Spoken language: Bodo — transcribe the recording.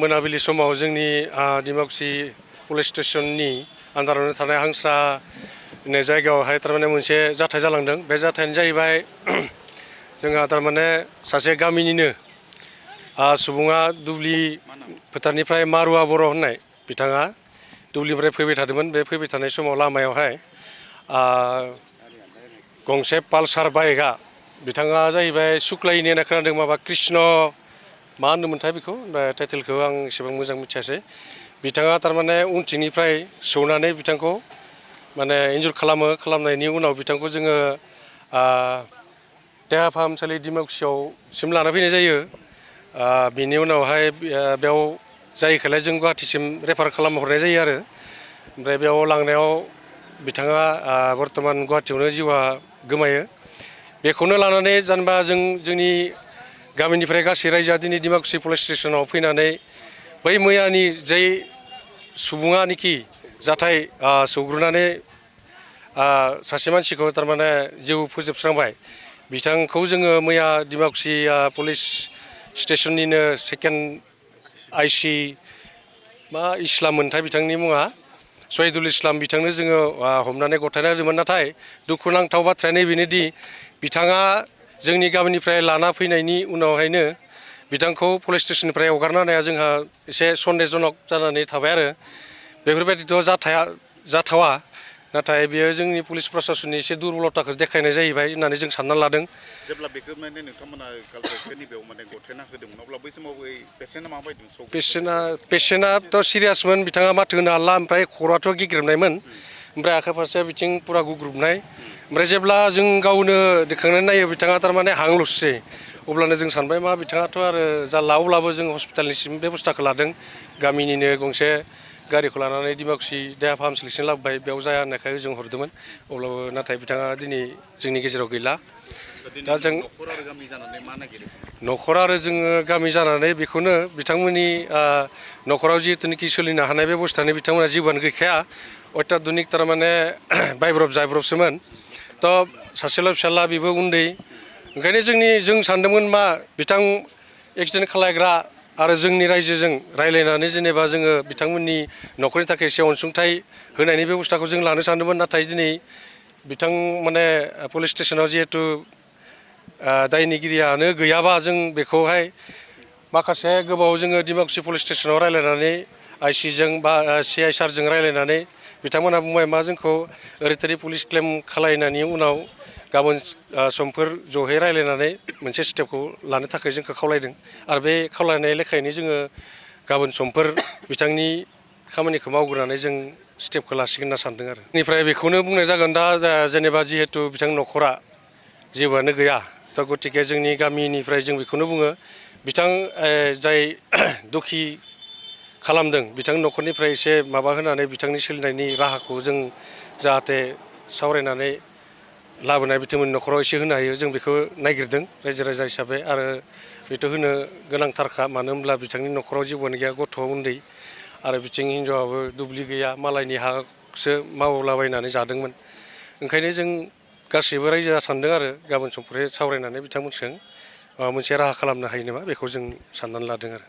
मोनाबिलि समाव जोंनि डिमाकुसि पुलिस स्टेशननि आन्दारावनो थानाय हांस्रा होननाय जायगायावहाय थारमाने मोनसे जाथाय जालांदों। बे जाथायानो जाहैबाय जोंहा थारमाने सासे गामिनिनो सुबुङा दुब्लि फोथारनिफ्राय मारुवा बर' होननाय बिथाङा दुब्लिनिफ्राय फैबाय थादोंमोन। बे फैबाय थानाय समाव लामायावहाय गंसे पालसार बाइकआ बिथाङा जाहैबाय सुक्लायिनी होनना खोनादों, माबा कृष्ण मा होनदोंमोनथाय बेखौ टाइटेलखौ आं एसेबां मोजां मिथियासै। बिथाङा थारमाने उनथिंनिफ्राय सौनानै बिथांखौ माने इन्जुर खालामनायनि उनाव बिथांखौ जोङो देहा फाहामसालि डिमाकुसियावसिम लाना फैनाय जायो। बिनि उनावहाय बेयाव जायैखायलाय जों गुवाहाटीसिम रेफार खालामहरनाय जायो आरो। ओमफ्राय बेयाव लांनायाव बिथाङा बर्तमान गुवाहाटीयावनो जिउआ गोमायो। बेखौनो लानानै जेनेबा जोंनि गामिनिफ्राय गासै रायजोआ दिनै डिमाकुसि पुलिस स्टेसनाव फैनानै बै मैयानि जाय सुबुङानोखि जाथाय सौग्रोनानै सासे मानसिखौ थारमाने जिउ फोजोबस्रांबाय, बिथांखौ जोङो मैया डिमाकुसि पुलिस स्टेसननिनो सेकेन्ड आइसि मा इस्लाम मोनथाय बिथांनि मुङा सहिदुल इस्लाम, बिथांनो जोङो हमनानै गथायना होदोंमोन। नाथाय दुखुनांथाव बाथ्राया नैबेनोदि बिथाङा जोंनि गामिनिफ्राय लाना फैनायनि उनावहायनो बिथांखौ पुलिस स्टेसननिफ्राय हगारना होनाया जोंहा एसे सन्देहजनक जानानै थाबाय आरो। बेफोरबायदिथ' जाथावा, नाथाय बेयो जोंनि पुलिस प्रसासननि एसे दुरबलताखौ देखायनाय जाहैबाय होननानै जों सानना लादों। जेब्ला बेखौ माने नोंथांमोना कालसारखौ बेयाव माने गथायना होदोंमोन, अब्ला बै समाव पेसेन्टआ माबायदि? पेसेन्टआथ' सिरियासमोन, बिथाङा माथो होनो हाला, ओमफ्राय खर'आथ' गिग्रेबनायमोन, ओमफ्राय आखाइ फारसेया बिथिं पुरा गुग्रुबनाय। ओमफ्राय जेब्ला जों गावनो दैखांनानै नायो बिथाङा थारमाने हां लससै, अब्लानो जों सानबाय मा बिथाङाथ' आरो जाला। अब्लाबो जों हस्पिटालनिसिम बेब'स्थाखौ लादों। गामिनिनो गंसे गारिखौ लानानै डिमाकुसि देहा फाहामसालिसिम लाबोबाय। बेयाव जाया होननायखाय जों हरदोंमोन, अब्लाबो नाथाय बिथाङा दिनै जोंनि गेजेराव गैला। दा जों न'खर आरो गामि जानानै मा नागिरो? न'खर आरो जोङो गामि जानानै बेखौनो बिथांमोननि न'खराव जिहेतुनिखि सोलिनो हानाय बेब'स्थानि बिथांमोना जेबोआनो गैखाया। अत्याधुनिक थारमाने बायब्रब जायब्रबसोमोन। थ' सासेल' फिसाला, बेबो उन्दै। ओंखायनो जों सानदोंमोन मा बिथां एक्सिडेन्ट खालायग्रा आरो जोंनि रायजोजों रायज्लायनानै जेनेबा जोङो बिथांमोननि न'खरनि थाखाय एसे अनसुंथाइ होनायनि बेब'स्थाखौ जों लानो सानदोंमोन। नाथाय दिनै बिथां माने पुलिस स्टेसनाव जिहेतु दायनिगिरियानो गैयाबा जों बेखौहाय माखासे गोबाव जोङो डिमाकुसि पुलिस स्टेसनाव रायज्लायनानै आइसिजों बा CI सारजों रायज्लायनानै बिथांमोनहा बुंबाय मा जोंखौ ओरैथोरै पुलिस क्लेम खालायनायनि उनाव गाबोन समफोर जयै रायज्लायनानै मोनसे स्टेपखौ लानो थाखाय जोंखौ खावलायदों। आरो बे खावलायनाय लेखायैनो जोङो गाबोन समफोर बिथांनि खामानिखौ मावग्रोनानै जों स्टेपखौ लासिगोन होनना सानदों आरो। बेनिफ्राय बेखौनो बुंनाय जागोन दा जेनेबा जिहेतु बिथां न'खरा जेबोआनो गैया, दा गतिके जोंनि गामिनिफ्राय जों बेखौनो बुङो, बिथां जाय दुखि खालामदों बिथांनि न'खरनिफ्राय एसे माबा होनानै बिथांनि सोलिनायनि राहाखौ जों जाहाथे सावरायनानै लाबोनाय बिथांमोननि न'खराव एसे होनो हायो, जों बेखौ नायगिरदों रायजो राजा हिसाबै। आरो बेथ' होनो गोनांथारखा, मानो होनब्ला बिथांनि न'खराव जेबोआनो गैया, गथ' उन्दै आरो बिथिं हिनजावाबो दुब्लि गैया, मालायनि हासो मावलाबायनानै जादोंमोन। ओंखायनो जों गासैबो रायजोआ सानदों आरो गाबोन समफोरहाय सावरायनानै बिथांमोनजों माबा मोनसे राहा खालामनो हायो नामा, बेखौ जों साननानै लादों आरो।